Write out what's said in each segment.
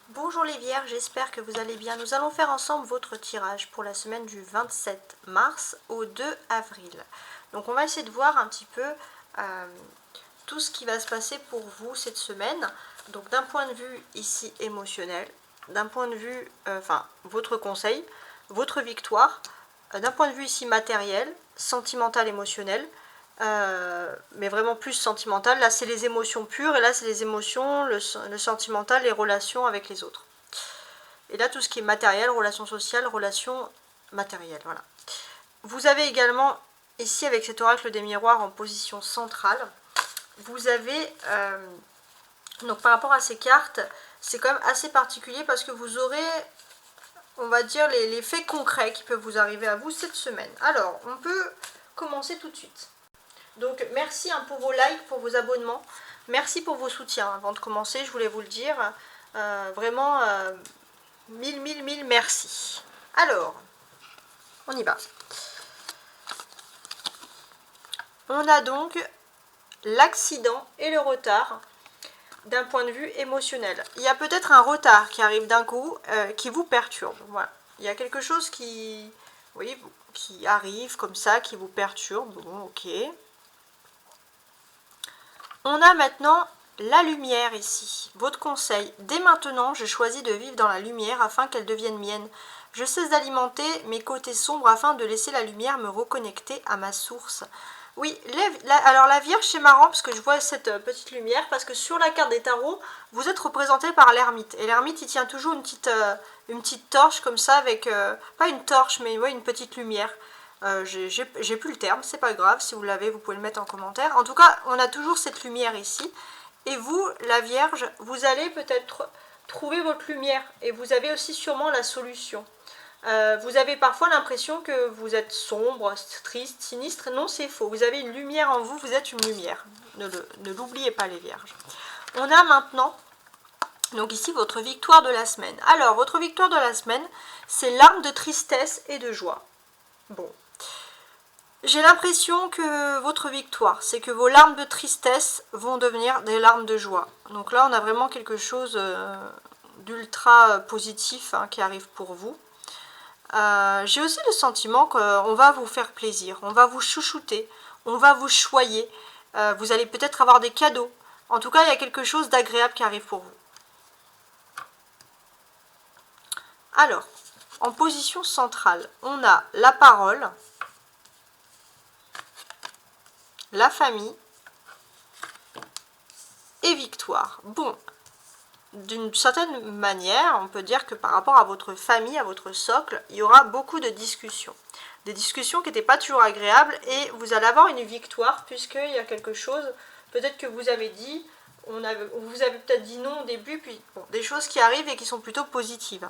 Bonjour les Vierges, j'espère que vous allez bien. Nous allons faire ensemble votre tirage pour la semaine du 27 mars au 2 avril. Donc on va essayer de voir un petit peu tout ce qui va se passer pour vous cette semaine. Donc d'un point de vue ici émotionnel, d'un point de vue, votre conseil, votre victoire, d'un point de vue ici matériel, sentimental, émotionnel, mais vraiment plus sentimental. Là c'est les émotions pures et là c'est les émotions, le sentimental, les relations avec les autres. Et là tout ce qui est matériel, relations sociales, relations matérielles, voilà. Vous avez également ici avec cet oracle des miroirs en position centrale, vous avez donc par rapport à ces cartes, c'est quand même assez particulier parce que vous aurez, on va dire, les faits concrets qui peuvent vous arriver à vous cette semaine. Alors on peut commencer tout de suite. Donc merci pour vos likes, pour vos abonnements, merci pour vos soutiens. Avant de commencer, je voulais vous le dire, vraiment mille merci. Alors, on y va. On a donc l'accident et le retard d'un point de vue émotionnel. Il y a peut-être un retard qui arrive d'un coup, qui vous perturbe. Voilà. Il y a quelque chose qui, oui, qui arrive comme ça, qui vous perturbe. Bon, ok. On a maintenant la lumière ici. Votre conseil. Dès maintenant, je choisis de vivre dans la lumière afin qu'elle devienne mienne. Je cesse d'alimenter mes côtés sombres afin de laisser la lumière me reconnecter à ma source. Oui, alors la Vierge, c'est marrant parce que je vois cette petite lumière, parce que sur la carte des tarots, vous êtes représenté par l'ermite. Et l'ermite, il tient toujours une petite torche comme ça, avec, pas une torche, mais ouais, une petite lumière. J'ai plus le terme, c'est pas grave, si vous l'avez, vous pouvez le mettre en commentaire. En tout cas, on a toujours cette lumière ici. Et vous, la Vierge, vous allez peut-être trouver votre lumière. Et vous avez aussi sûrement la solution. Vous avez parfois l'impression que vous êtes sombre, triste, sinistre. Non, c'est faux. Vous avez une lumière en vous, vous êtes une lumière. Ne l'oubliez pas, les Vierges. On a maintenant, donc ici, votre victoire de la semaine. Alors, votre victoire de la semaine, c'est l'arme de tristesse et de joie. Bon. J'ai l'impression que votre victoire, c'est que vos larmes de tristesse vont devenir des larmes de joie. Donc là, on a vraiment quelque chose d'ultra positif qui arrive pour vous. J'ai aussi le sentiment qu'on va vous faire plaisir, on va vous chouchouter, on va vous choyer, vous allez peut-être avoir des cadeaux. En tout cas, il y a quelque chose d'agréable qui arrive pour vous. Alors, en position centrale, on a la parole, la famille et victoire. Bon, d'une certaine manière, on peut dire que par rapport à votre famille, à votre socle, il y aura beaucoup de discussions. Des discussions qui n'étaient pas toujours agréables et vous allez avoir une victoire puisqu'il y a quelque chose, peut-être que vous avez dit, vous avez peut-être dit non au début, puis bon, des choses qui arrivent et qui sont plutôt positives.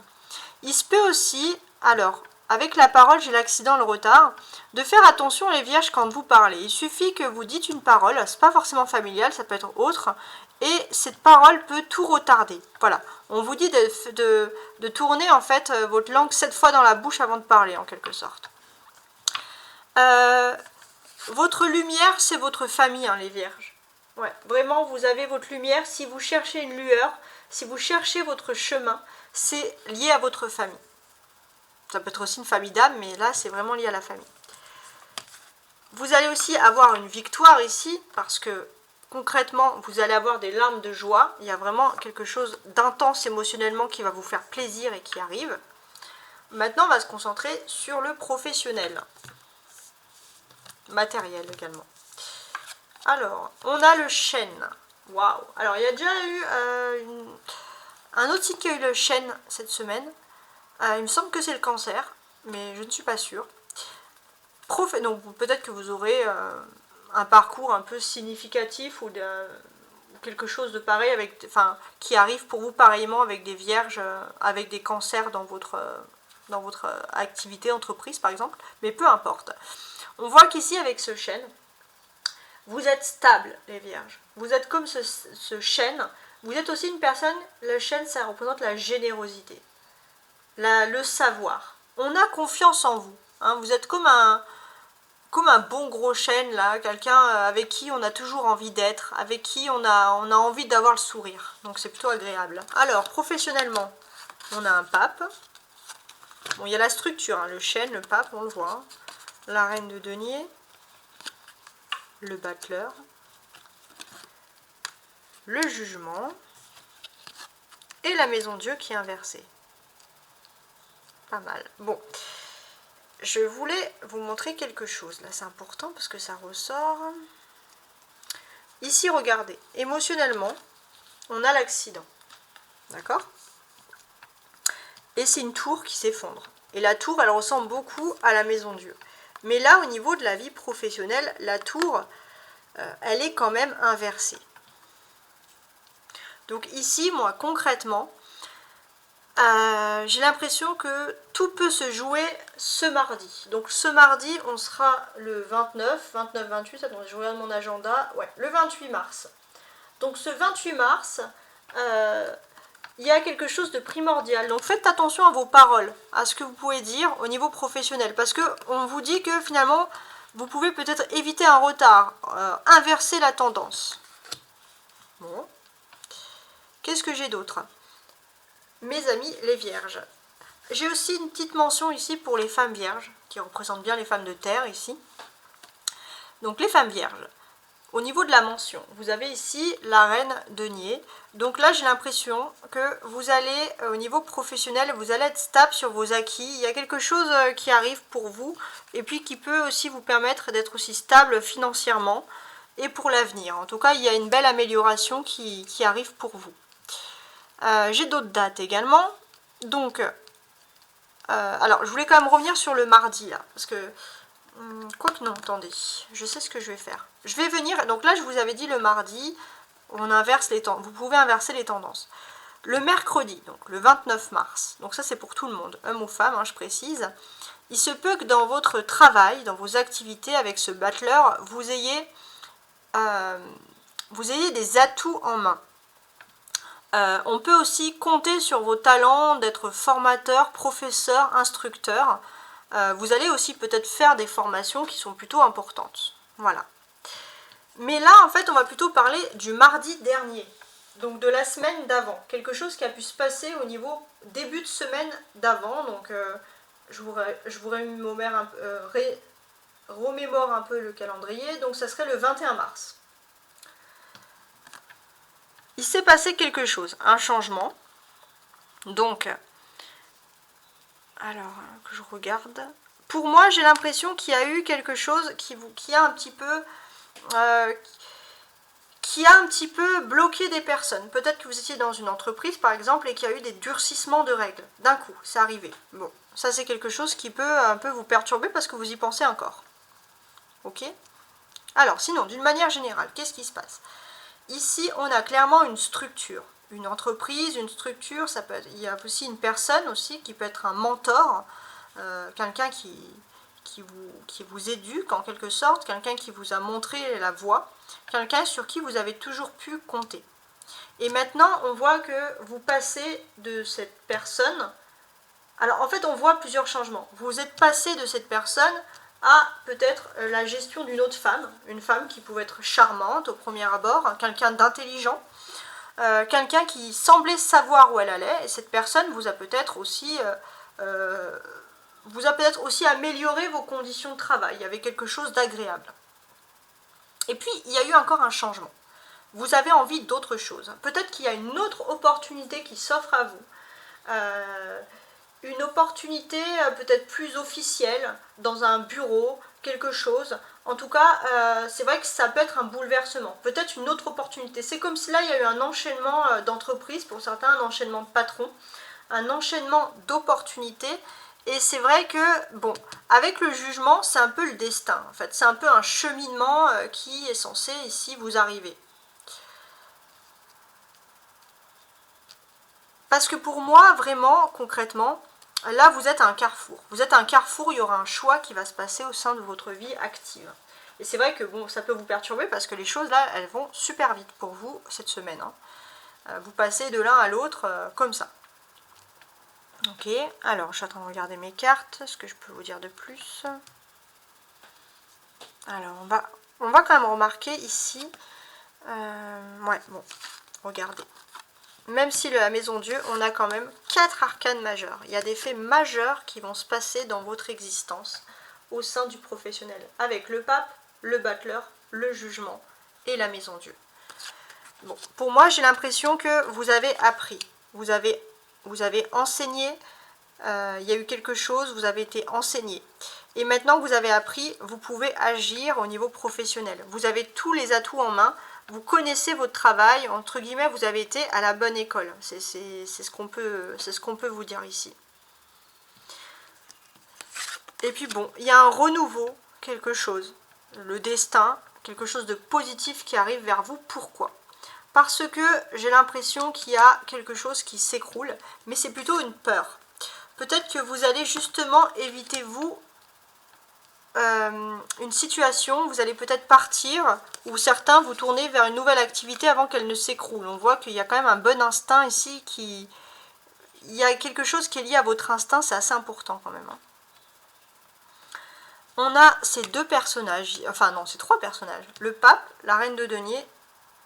Il se peut aussi, alors, avec la parole, j'ai l'accident, le retard, de faire attention les vierges quand vous parlez. Il suffit que vous dites une parole, c'est pas forcément familial, ça peut être autre, et cette parole peut tout retarder. Voilà, on vous dit de tourner en fait votre langue 7 fois dans la bouche avant de parler, en quelque sorte. Votre lumière, c'est votre famille, les vierges. Ouais, vraiment, vous avez votre lumière. Si vous cherchez une lueur, si vous cherchez votre chemin, c'est lié à votre famille. Ça peut être aussi une famille d'âme, mais là, c'est vraiment lié à la famille. Vous allez aussi avoir une victoire ici, parce que concrètement, vous allez avoir des larmes de joie. Il y a vraiment quelque chose d'intense émotionnellement qui va vous faire plaisir et qui arrive. Maintenant, on va se concentrer sur le professionnel. Matériel également. Alors, on a le chêne. Waouh! Alors, il y a déjà eu un autre site qui a eu le chêne cette semaine. Il me semble que c'est le cancer, mais je ne suis pas sûre. Donc, peut-être que vous aurez un parcours un peu significatif ou quelque chose de pareil, qui arrive pour vous pareillement avec des vierges, avec des cancers dans votre activité, entreprise par exemple, mais peu importe. On voit qu'ici avec ce chêne, vous êtes stable les vierges, vous êtes comme ce chêne, vous êtes aussi une personne, le chêne ça représente la générosité, le savoir, on a confiance en vous, vous êtes comme comme un bon gros chêne là, quelqu'un avec qui on a toujours envie d'être, avec qui on a envie d'avoir le sourire. Donc c'est plutôt agréable. Alors professionnellement, on a un pape. Bon, il y a la structure, hein, le chêne, le pape, on le voit. Hein. La reine de denier, le battleur, le jugement et la maison Dieu qui est inversée. Pas mal. Bon, je voulais vous montrer quelque chose. Là, c'est important parce que ça ressort. Ici, regardez. Émotionnellement, on a l'accident. D'accord? Et c'est une tour qui s'effondre. Et la tour, elle ressemble beaucoup à la maison Dieu. Mais là, au niveau de la vie professionnelle, la tour, elle est quand même inversée. Donc ici, moi, concrètement, j'ai l'impression que tout peut se jouer ce mardi. Donc ce mardi, on sera le 29-28, attendez, je regarde mon agenda, ouais, le 28 mars. Donc ce 28 mars, il y a quelque chose de primordial. Donc faites attention à vos paroles, à ce que vous pouvez dire au niveau professionnel. Parce qu'on vous dit que finalement, vous pouvez peut-être éviter un retard, inverser la tendance. Bon. Qu'est-ce que j'ai d'autre? Mes amis, les vierges. J'ai aussi une petite mention ici pour les femmes vierges, qui représentent bien les femmes de terre ici. Donc les femmes vierges. Au niveau de la mention, vous avez ici la reine denier. Donc là, j'ai l'impression que vous allez, au niveau professionnel, vous allez être stable sur vos acquis. Il y a quelque chose qui arrive pour vous et puis qui peut aussi vous permettre d'être aussi stable financièrement et pour l'avenir. En tout cas, il y a une belle amélioration qui arrive pour vous. J'ai d'autres dates également. Donc, alors, je voulais quand même revenir sur le mardi, là, parce que... Quoique non, attendez, je sais ce que je vais faire. Je vais venir, donc là je vous avais dit le mardi, on inverse les temps, vous pouvez inverser les tendances. Le mercredi, donc le 29 mars, donc ça c'est pour tout le monde, homme ou femme, hein, je précise. Il se peut que dans votre travail, dans vos activités avec ce battleur, vous ayez des atouts en main. On peut aussi compter sur vos talents d'être formateur, professeur, instructeur. Vous allez aussi peut-être faire des formations qui sont plutôt importantes. Voilà. Mais là, en fait, on va plutôt parler du mardi dernier. Donc de la semaine d'avant. Quelque chose qui a pu se passer au niveau début de semaine d'avant. Donc je vous remémore un peu le calendrier. Donc ça serait le 21 mars. Il s'est passé quelque chose, un changement. Donc... Alors, que je regarde. Pour moi, j'ai l'impression qu'il y a eu quelque chose qui a un petit peu bloqué des personnes. Peut-être que vous étiez dans une entreprise, par exemple, et qu'il y a eu des durcissements de règles. D'un coup, c'est arrivé. Bon, ça c'est quelque chose qui peut un peu vous perturber parce que vous y pensez encore. Ok? Alors, sinon, d'une manière générale, qu'est-ce qui se passe? Ici, on a clairement une structure. Une entreprise, une structure, ça peut être, il y a aussi une personne aussi qui peut être un mentor, quelqu'un qui vous éduque en quelque sorte, quelqu'un qui vous a montré la voie, quelqu'un sur qui vous avez toujours pu compter. Et maintenant, on voit que vous passez de cette personne, alors en fait on voit plusieurs changements. Vous êtes passé de cette personne à peut-être la gestion d'une autre femme, une femme qui pouvait être charmante au premier abord, quelqu'un d'intelligent, quelqu'un qui semblait savoir où elle allait, et cette personne vous a peut-être aussi amélioré vos conditions de travail. Il y avait quelque chose d'agréable. Et puis il y a eu encore un changement. Vous avez envie d'autre chose. Peut-être qu'il y a une autre opportunité qui s'offre à vous. Une opportunité peut-être plus officielle dans un bureau, quelque chose. En tout cas, c'est vrai que ça peut être un bouleversement, peut-être une autre opportunité. C'est comme si là, il y a eu un enchaînement d'entreprises, pour certains, un enchaînement de patrons, un enchaînement d'opportunités. Et c'est vrai que, bon, avec le jugement, c'est un peu le destin. En fait, c'est un peu un cheminement qui est censé ici vous arriver. Parce que pour moi, vraiment, concrètement, là, vous êtes à un carrefour. Vous êtes à un carrefour, il y aura un choix qui va se passer au sein de votre vie active. Et c'est vrai que bon, ça peut vous perturber parce que les choses, là, elles vont super vite pour vous cette semaine. Hein. Vous passez de l'un à l'autre comme ça. Ok, alors je suis en train de regarder mes cartes. Ce que je peux vous dire de plus? Alors, on va quand même remarquer ici... ouais, bon, regardez. Même si la Maison Dieu, on a quand même 4 arcanes majeures. Il y a des faits majeurs qui vont se passer dans votre existence au sein du professionnel. Avec le pape, le battleur, le jugement et la Maison Dieu. Bon, pour moi, j'ai l'impression que vous avez appris. Vous avez enseigné. Il y a eu quelque chose, vous avez été enseigné. Et maintenant que vous avez appris, vous pouvez agir au niveau professionnel. Vous avez tous les atouts en main. Vous connaissez votre travail, entre guillemets, vous avez été à la bonne école. C'est ce qu'on peut vous dire ici. Et puis bon, il y a un renouveau, quelque chose, le destin, quelque chose de positif qui arrive vers vous. Pourquoi? Parce que j'ai l'impression qu'il y a quelque chose qui s'écroule, mais c'est plutôt une peur. Peut-être que vous allez justement éviter, vous, une situation, vous allez peut-être partir, ou certains vous tournez vers une nouvelle activité avant qu'elle ne s'écroule. On voit qu'il y a quand même un bon instinct ici, il y a quelque chose qui est lié à votre instinct, c'est assez important quand même. On a ces deux personnages, enfin non, ces trois personnages, le pape, la reine de denier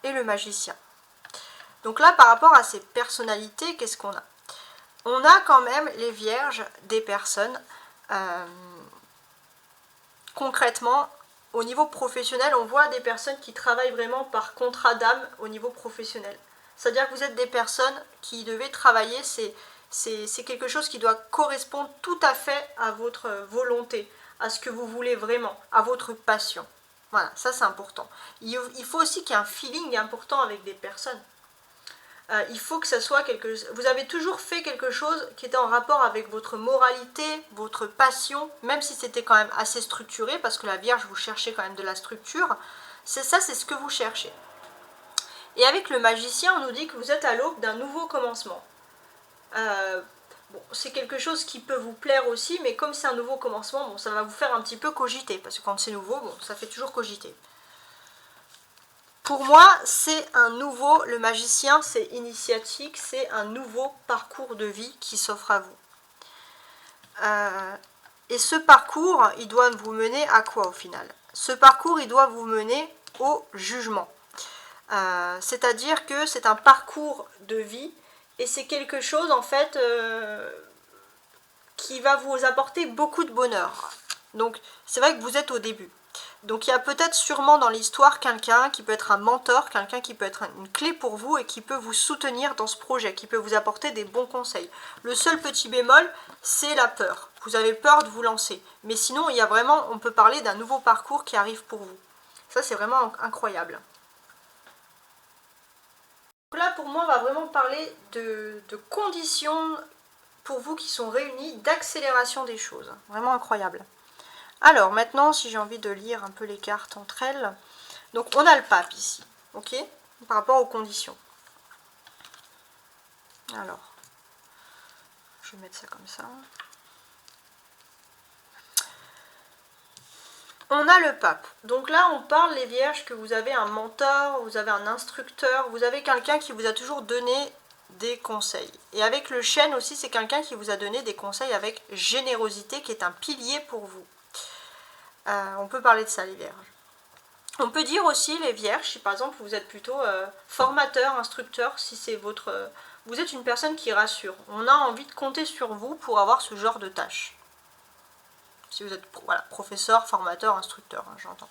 et le magicien. Donc là, par rapport à ces personnalités, qu'est-ce qu'on a? On a quand même les vierges des personnes... concrètement, au niveau professionnel, on voit des personnes qui travaillent vraiment par contrat d'âme au niveau professionnel. C'est-à-dire que vous êtes des personnes qui devaient travailler, c'est quelque chose qui doit correspondre tout à fait à votre volonté, à ce que vous voulez vraiment, à votre passion. Voilà, ça c'est important. Il faut aussi qu'il y ait un feeling important avec des personnes. Il faut que ça soit quelque chose... Vous avez toujours fait quelque chose qui était en rapport avec votre moralité, votre passion, même si c'était quand même assez structuré, parce que la Vierge, vous cherchez quand même de la structure. C'est ça, c'est ce que vous cherchez. Et avec le magicien, on nous dit que vous êtes à l'aube d'un nouveau commencement. Bon, c'est quelque chose qui peut vous plaire aussi, mais comme c'est un nouveau commencement, bon, ça va vous faire un petit peu cogiter, parce que quand c'est nouveau, bon, ça fait toujours cogiter. Pour moi, c'est un nouveau, le magicien, c'est initiatique, c'est un nouveau parcours de vie qui s'offre à vous. Et ce parcours, il doit vous mener à quoi au final? Ce parcours, il doit vous mener au jugement. C'est-à-dire que c'est un parcours de vie et c'est quelque chose en fait qui va vous apporter beaucoup de bonheur. Donc c'est vrai que vous êtes au début. Donc il y a peut-être sûrement dans l'histoire quelqu'un qui peut être un mentor, quelqu'un qui peut être une clé pour vous et qui peut vous soutenir dans ce projet, qui peut vous apporter des bons conseils. Le seul petit bémol, c'est la peur. Vous avez peur de vous lancer. Mais sinon, il y a vraiment, on peut parler d'un nouveau parcours qui arrive pour vous. Ça, c'est vraiment incroyable. Donc là, pour moi, on va vraiment parler de conditions pour vous qui sont réunies, d'accélération des choses. Vraiment incroyable. Alors maintenant, si j'ai envie de lire un peu les cartes entre elles, donc on a le pape ici, ok, par rapport aux conditions. Alors, je vais mettre ça comme ça. On a le pape. Donc là, on parle, les vierges, que vous avez un mentor, vous avez un instructeur, vous avez quelqu'un qui vous a toujours donné des conseils. Et avec le chêne aussi, c'est quelqu'un qui vous a donné des conseils avec générosité, qui est un pilier pour vous. On peut parler de ça, les vierges. On peut dire aussi, les vierges, si par exemple vous êtes plutôt formateur, instructeur, si c'est votre... vous êtes une personne qui rassure. On a envie de compter sur vous pour avoir ce genre de tâches. Si vous êtes voilà, professeur, formateur, instructeur, hein, j'entends.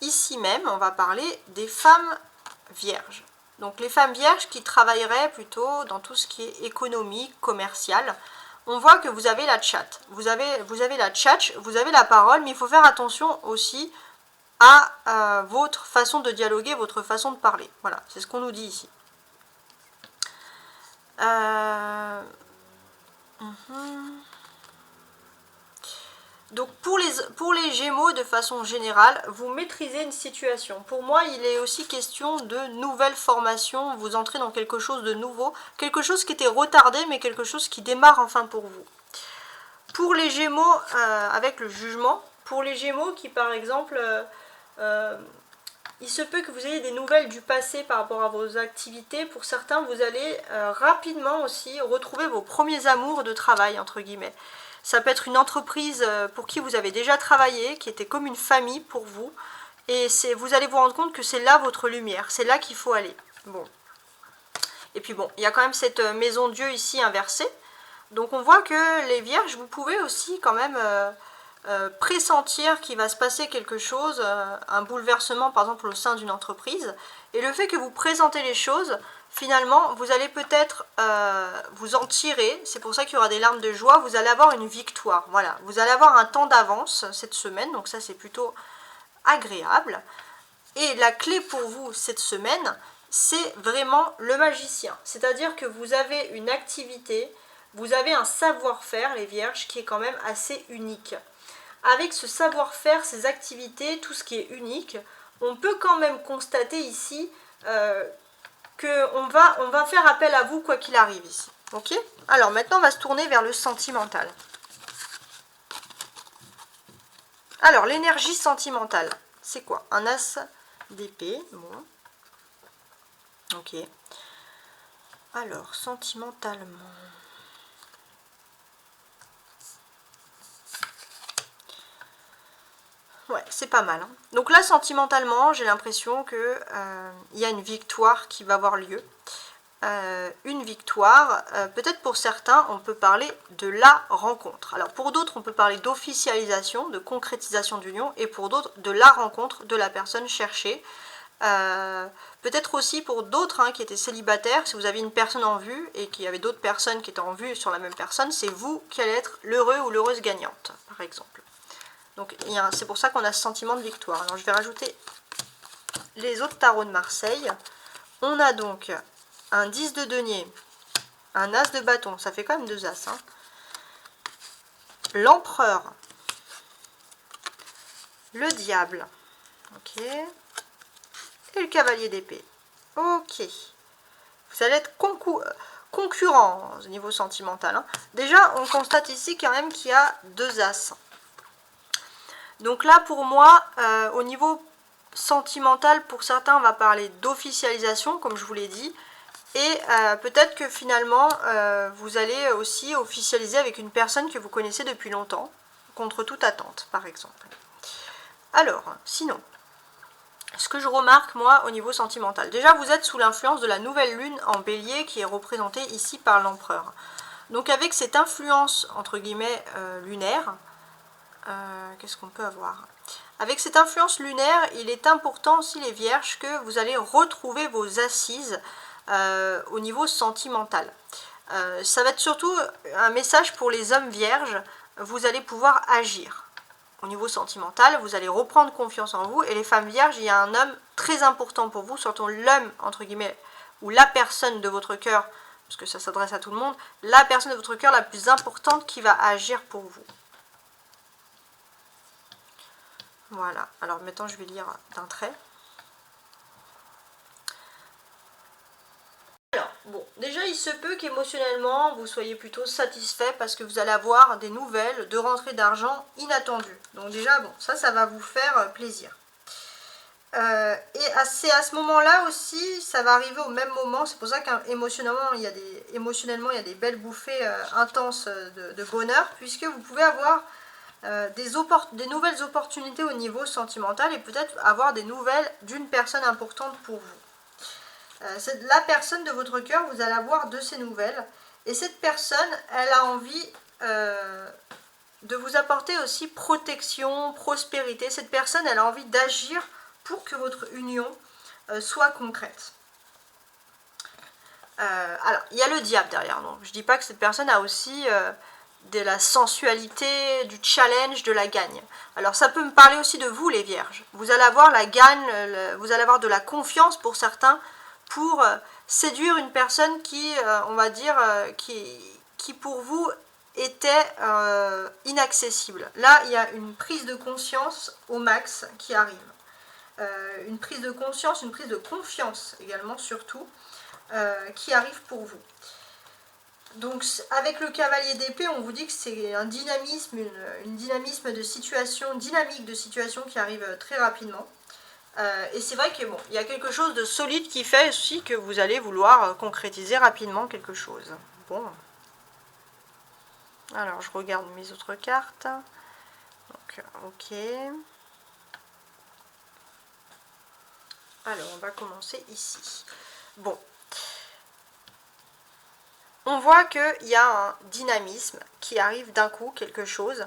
Ici même, on va parler des femmes vierges. Donc les femmes vierges qui travailleraient plutôt dans tout ce qui est économique, commercial. On voit que vous avez la tchatche. Vous avez la tchatche, vous avez la parole, mais il faut faire attention aussi à votre façon de dialoguer, votre façon de parler. Voilà, c'est ce qu'on nous dit ici. Donc pour les Gémeaux, de façon générale, vous maîtrisez une situation. Pour moi, il est aussi question de nouvelles formations. Vous entrez dans quelque chose de nouveau, quelque chose qui était retardé, mais quelque chose qui démarre enfin pour vous. Pour les Gémeaux, avec le jugement, pour les Gémeaux qui, par exemple, Il se peut que vous ayez des nouvelles du passé par rapport à vos activités. Pour certains, vous allez rapidement aussi retrouver vos premiers amours de travail, entre guillemets. Ça peut être une entreprise pour qui vous avez déjà travaillé, qui était comme une famille pour vous. Et vous allez vous rendre compte que c'est là votre lumière, c'est là qu'il faut aller. Bon. Et puis bon, il y a quand même cette maison Dieu ici inversée. Donc on voit que les vierges, vous pouvez aussi quand même pressentir qu'il va se passer quelque chose, un bouleversement par exemple au sein d'une entreprise. Et le fait que vous présentez les choses, finalement, vous allez peut-être vous en tirer. C'est pour ça qu'il y aura des larmes de joie. Vous allez avoir une victoire. Voilà, vous allez avoir un temps d'avance cette semaine. Donc ça, c'est plutôt agréable. Et la clé pour vous cette semaine, c'est vraiment le magicien. C'est-à-dire que vous avez une activité, vous avez un savoir-faire, les vierges, qui est quand même assez unique. Avec ce savoir-faire, ces activités, tout ce qui est unique, on peut quand même constater ici qu'on va faire appel à vous quoi qu'il arrive ici. Ok? Alors maintenant, on va se tourner vers le sentimental. Alors, l'énergie sentimentale, c'est quoi? Un as d'épée, bon. Ok. Alors, sentimentalement. Ouais, c'est pas mal. Hein. Donc là, sentimentalement, j'ai l'impression que y a une victoire qui va avoir lieu. Une victoire, peut-être pour certains, on peut parler de la rencontre. Alors pour d'autres, on peut parler d'officialisation, de concrétisation d'union, et pour d'autres, de la rencontre de la personne cherchée. Peut-être aussi pour d'autres qui étaient célibataires, si vous avez une personne en vue et qu'il y avait d'autres personnes qui étaient en vue sur la même personne, c'est vous qui allez être l'heureux ou l'heureuse gagnante, par exemple. Donc c'est pour ça qu'on a ce sentiment de victoire. Alors je vais rajouter les autres tarots de Marseille. On a donc un 10 de denier, un as de bâton, ça fait quand même 2 as. Hein. L'empereur, le diable, ok, et le cavalier d'épée. Ok. Vous allez être concurrent au niveau sentimental. Hein. Déjà, on constate ici quand même qu'il y a 2 as. Donc là, pour moi, au niveau sentimental, pour certains, on va parler d'officialisation, comme je vous l'ai dit. Et peut-être que finalement, vous allez aussi officialiser avec une personne que vous connaissez depuis longtemps, contre toute attente, par exemple. Alors, sinon, ce que je remarque, moi, au niveau sentimental. Déjà, vous êtes sous l'influence de la nouvelle lune en bélier qui est représentée ici par l'empereur. Donc avec cette influence, entre guillemets, lunaire, qu'est-ce qu'on peut avoir? Avec cette influence lunaire, il est important aussi, les vierges, que vous allez retrouver vos assises au niveau sentimental. Ça va être surtout un message pour les hommes vierges. Vous allez pouvoir agir. Au niveau sentimental, vous allez reprendre confiance en vous. Et les femmes vierges, il y a un homme très important pour vous, surtout l'homme, entre guillemets, ou la personne de votre cœur, parce que ça s'adresse à tout le monde, la personne de votre cœur la plus importante qui va agir pour vous. Voilà, alors maintenant je vais lire d'un trait. Alors, bon, déjà il se peut qu'émotionnellement vous soyez plutôt satisfait parce que vous allez avoir des nouvelles de rentrée d'argent inattendues. Donc déjà, bon, ça va vous faire plaisir. Et c'est à ce moment-là aussi, ça va arriver au même moment, c'est pour ça qu'émotionnellement il y a des belles bouffées intenses de bonheur, puisque vous pouvez avoir des nouvelles opportunités au niveau sentimental et peut-être avoir des nouvelles d'une personne importante pour vous. C'est la personne de votre cœur, vous allez avoir de ces nouvelles. Et cette personne, elle a envie de vous apporter aussi protection, prospérité. Cette personne, elle a envie d'agir pour que votre union soit concrète. Alors, il y a le diable derrière. Donc, je ne dis pas que cette personne a aussi de la sensualité, du challenge, de la gagne. Alors ça peut me parler aussi de vous les vierges. Vous allez avoir la gagne, vous allez avoir de la confiance pour certains pour séduire une personne qui, on va dire, qui pour vous était inaccessible. Là, il y a une prise de conscience au max qui arrive. Une prise de conscience, une prise de confiance également surtout, qui arrive pour vous. Donc avec le cavalier d'épée, on vous dit que c'est un dynamisme, une dynamique de situation qui arrive très rapidement. Et c'est vrai que bon, il y a quelque chose de solide qui fait aussi que vous allez vouloir concrétiser rapidement quelque chose. Bon. Alors, je regarde mes autres cartes. Donc, ok. Alors, on va commencer ici. Bon. On voit qu'il y a un dynamisme qui arrive d'un coup, quelque chose.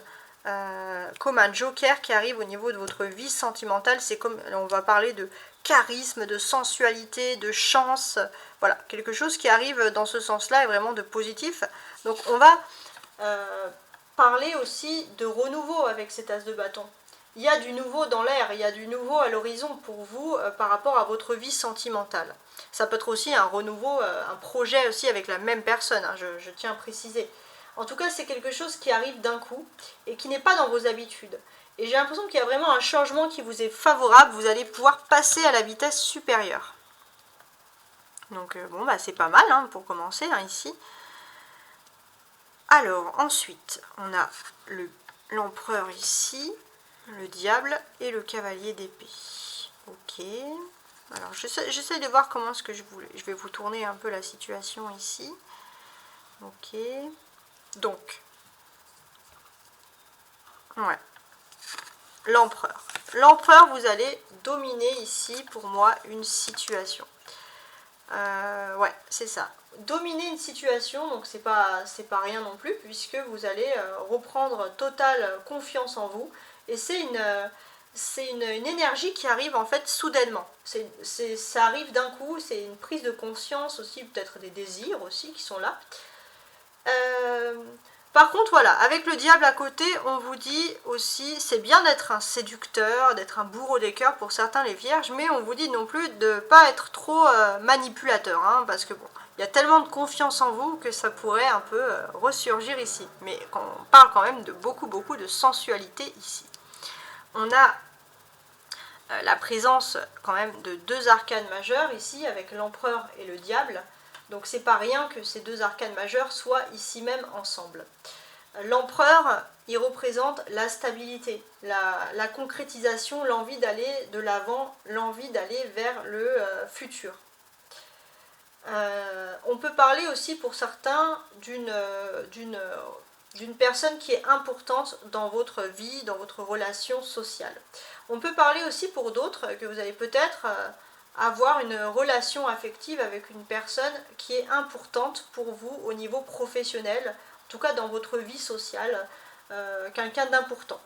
Comme un joker qui arrive au niveau de votre vie sentimentale. C'est comme, on va parler de charisme, de sensualité, de chance. Voilà, quelque chose qui arrive dans ce sens-là et vraiment de positif. Donc, on va parler aussi de renouveau avec cet as de bâton. Il y a du nouveau dans l'air, il y a du nouveau à l'horizon pour vous par rapport à votre vie sentimentale. Ça peut être aussi un renouveau, un projet aussi avec la même personne, hein, je tiens à préciser. En tout cas, c'est quelque chose qui arrive d'un coup et qui n'est pas dans vos habitudes. Et j'ai l'impression qu'il y a vraiment un changement qui vous est favorable, vous allez pouvoir passer à la vitesse supérieure. Donc bon, bah, c'est pas mal hein, pour commencer hein, ici. Alors, ensuite, on a l'empereur ici, le diable et le cavalier d'épée. Ok. Alors, j'essaie de voir comment est-ce que je voulais. Je vais vous tourner un peu la situation ici. Ok. Donc, ouais. L'empereur. L'empereur, vous allez dominer ici, pour moi, une situation. Ouais, c'est ça. Dominer une situation, donc c'est pas rien non plus, puisque vous allez reprendre totale confiance en vous. Et c'est une énergie qui arrive en fait soudainement. Ça arrive d'un coup, c'est une prise de conscience aussi, peut-être des désirs aussi qui sont là. Par contre, voilà, avec le diable à côté, on vous dit aussi, c'est bien d'être un séducteur, d'être un bourreau des cœurs pour certains les vierges, mais on vous dit non plus de ne pas être trop manipulateur, hein, parce que bon, il y a tellement de confiance en vous que ça pourrait un peu ressurgir ici. Mais on parle quand même de beaucoup de sensualité ici. On a la présence quand même de deux arcanes majeures ici, avec l'empereur et le diable. Donc c'est pas rien que ces deux arcanes majeures soient ici même ensemble. L'empereur, il représente la stabilité, la concrétisation, l'envie d'aller de l'avant, l'envie d'aller vers le futur. On peut parler aussi pour certains d'une personne qui est importante dans votre vie, dans votre relation sociale. On peut parler aussi pour d'autres que vous allez peut-être avoir une relation affective avec une personne qui est importante pour vous au niveau professionnel, en tout cas dans votre vie sociale, quelqu'un d'important,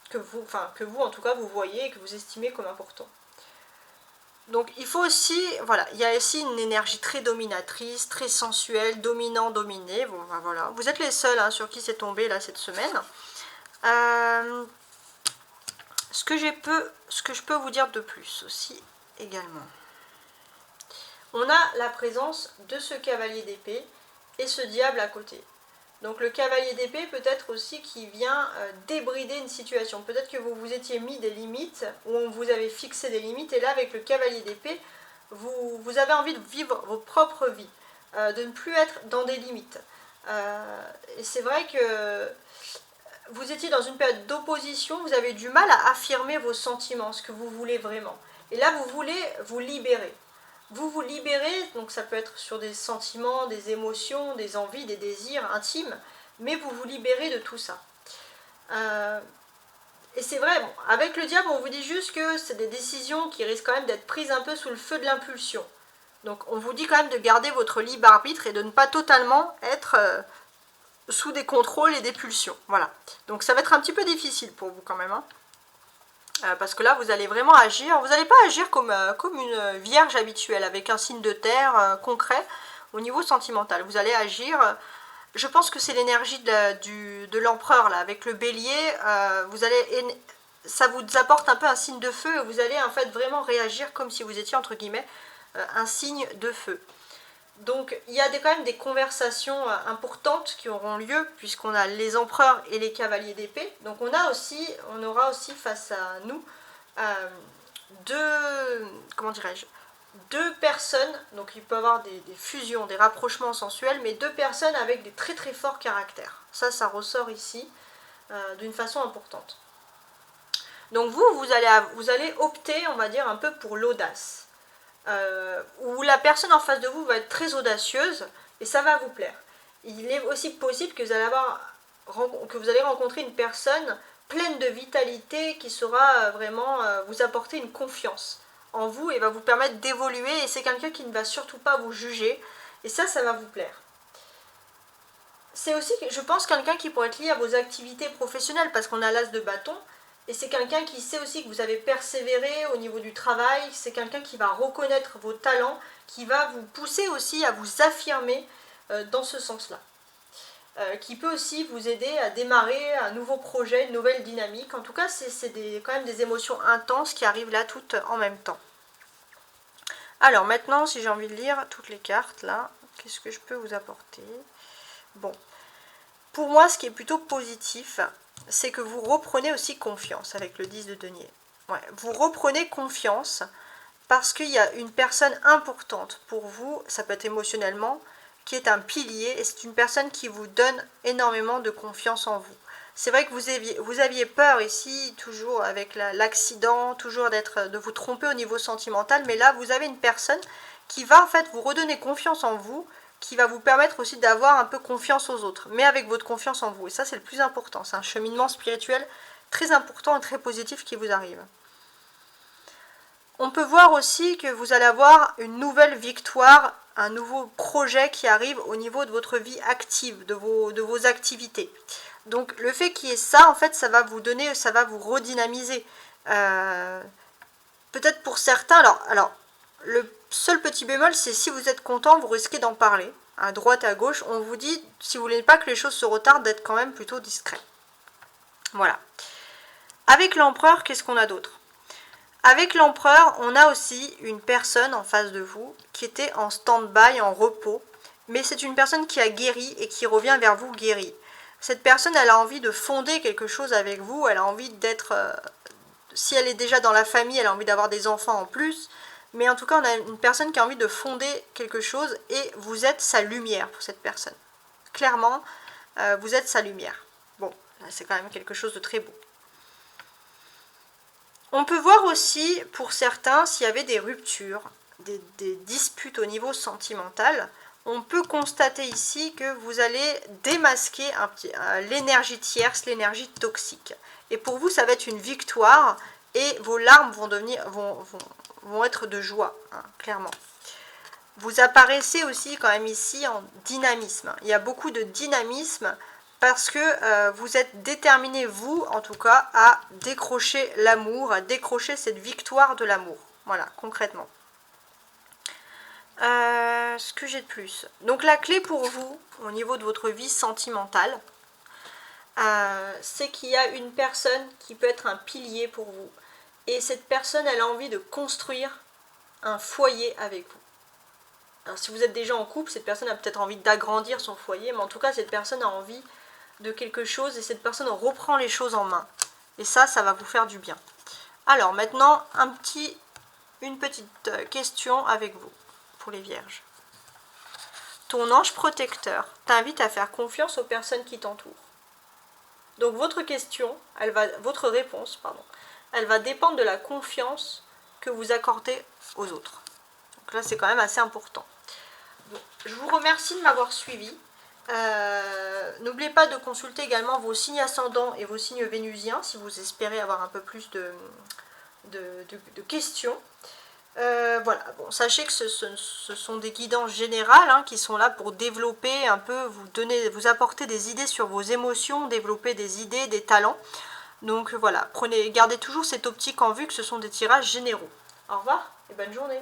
que vous en tout cas vous voyez et que vous estimez comme important. Donc il faut aussi, voilà, il y a aussi une énergie très dominatrice, très sensuelle, dominant-dominé. Bon, ben voilà, vous êtes les seuls hein, sur qui c'est tombé là cette semaine. Ce que je peux vous dire de plus aussi également. On a la présence de ce cavalier d'épée et ce diable à côté. Donc le cavalier d'épée peut-être aussi qui vient débrider une situation. Peut-être que vous vous étiez mis des limites, ou on vous avait fixé des limites, et là avec le cavalier d'épée, vous avez envie de vivre vos propres vies, de ne plus être dans des limites. Et c'est vrai que vous étiez dans une période d'opposition, vous avez du mal à affirmer vos sentiments, ce que vous voulez vraiment. Et là vous voulez vous libérer. Vous libérez, donc ça peut être sur des sentiments, des émotions, des envies, des désirs intimes, mais vous vous libérez de tout ça. Et c'est vrai, bon, avec le diable, on vous dit juste que c'est des décisions qui risquent quand même d'être prises un peu sous le feu de l'impulsion. Donc on vous dit quand même de garder votre libre arbitre et de ne pas totalement être sous des contrôles et des pulsions. Voilà. Donc ça va être un petit peu difficile pour vous quand même, hein. Parce que là, vous allez vraiment agir. Vous n'allez pas agir comme une vierge habituelle, avec un signe de terre concret au niveau sentimental. Vous allez agir, je pense que c'est l'énergie de l'empereur, là, avec le bélier. Ça vous apporte un peu un signe de feu, et vous allez en fait vraiment réagir comme si vous étiez, entre guillemets, un signe de feu. Donc il y a quand même des conversations importantes qui auront lieu, puisqu'on a les empereurs et les cavaliers d'épée. Donc on aura aussi face à nous deux personnes, donc il peut y avoir des fusions, des rapprochements sensuels, mais deux personnes avec des très très forts caractères. Ça ressort ici d'une façon importante. Donc vous allez opter, on va dire, un peu pour l'audace. Où la personne en face de vous va être très audacieuse et ça va vous plaire. Il est aussi possible que vous allez rencontrer une personne pleine de vitalité qui saura vraiment vous apporter une confiance en vous et va vous permettre d'évoluer, et c'est quelqu'un qui ne va surtout pas vous juger, et ça va vous plaire. C'est aussi, je pense, quelqu'un qui pourrait être lié à vos activités professionnelles, parce qu'on a l'as de bâton, et c'est quelqu'un qui sait aussi que vous avez persévéré au niveau du travail, c'est quelqu'un qui va reconnaître vos talents, qui va vous pousser aussi à vous affirmer dans ce sens-là. Qui peut aussi vous aider à démarrer un nouveau projet, une nouvelle dynamique. En tout cas, c'est quand même des émotions intenses qui arrivent là toutes en même temps. Alors maintenant, si j'ai envie de lire toutes les cartes là, qu'est-ce que je peux vous apporter? Bon, pour moi, ce qui est plutôt positif, c'est que vous reprenez aussi confiance avec le 10 de denier. Ouais, vous reprenez confiance parce qu'il y a une personne importante pour vous, ça peut être émotionnellement, qui est un pilier, et c'est une personne qui vous donne énormément de confiance en vous. C'est vrai que vous aviez peur ici, toujours avec l'accident, toujours de vous tromper au niveau sentimental, mais là vous avez une personne qui va en fait vous redonner confiance en vous, qui va vous permettre aussi d'avoir un peu confiance aux autres, mais avec votre confiance en vous, et ça c'est le plus important, c'est un cheminement spirituel très important et très positif qui vous arrive. On peut voir aussi que vous allez avoir une nouvelle victoire, un nouveau projet qui arrive au niveau de votre vie active, de vos activités. Donc le fait qu'il y ait ça, en fait, ça va vous donner, ça va vous redynamiser. Peut-être pour certains, alors le seul petit bémol, c'est si vous êtes content, vous risquez d'en parler. À droite et à gauche, on vous dit, si vous voulez pas que les choses se retardent, d'être quand même plutôt discret. Voilà. Avec l'empereur, qu'est-ce qu'on a d'autre? Avec l'empereur, on a aussi une personne en face de vous qui était en stand-by, en repos. Mais c'est une personne qui a guéri et qui revient vers vous guérie. Cette personne, elle a envie de fonder quelque chose avec vous. Elle a envie d'être... si elle est déjà dans la famille, elle a envie d'avoir des enfants en plus. Mais en tout cas, on a une personne qui a envie de fonder quelque chose et vous êtes sa lumière pour cette personne. Clairement, vous êtes sa lumière. Bon, c'est quand même quelque chose de très beau. On peut voir aussi, pour certains, s'il y avait des ruptures, des disputes au niveau sentimental, on peut constater ici que vous allez démasquer l'énergie tierce, l'énergie toxique. Et pour vous, ça va être une victoire et vos larmes vont être de joie, hein, clairement. Vous apparaissez aussi quand même ici en dynamisme. Il y a beaucoup de dynamisme parce que vous êtes déterminé, vous, en tout cas, à décrocher l'amour, à décrocher cette victoire de l'amour. Voilà, concrètement. Ce que j'ai de plus. Donc la clé pour vous, au niveau de votre vie sentimentale, c'est qu'il y a une personne qui peut être un pilier pour vous. Et cette personne, elle a envie de construire un foyer avec vous. Alors, si vous êtes déjà en couple, cette personne a peut-être envie d'agrandir son foyer, mais en tout cas, cette personne a envie de quelque chose et cette personne reprend les choses en main. Et ça va vous faire du bien. Alors maintenant, une petite question avec vous, pour les vierges. Ton ange protecteur t'invite à faire confiance aux personnes qui t'entourent. Donc votre réponse, elle va dépendre de la confiance que vous accordez aux autres. Donc là, c'est quand même assez important. Donc, je vous remercie de m'avoir suivi. N'oubliez pas de consulter également vos signes ascendants et vos signes vénusiens si vous espérez avoir un peu plus de questions. Voilà, bon, sachez que ce sont des guidances générales hein, qui sont là pour développer un peu, vous apporter des idées sur vos émotions, développer des idées, des talents. Donc voilà, gardez toujours cette optique en vue que ce sont des tirages généraux. Au revoir et bonne journée.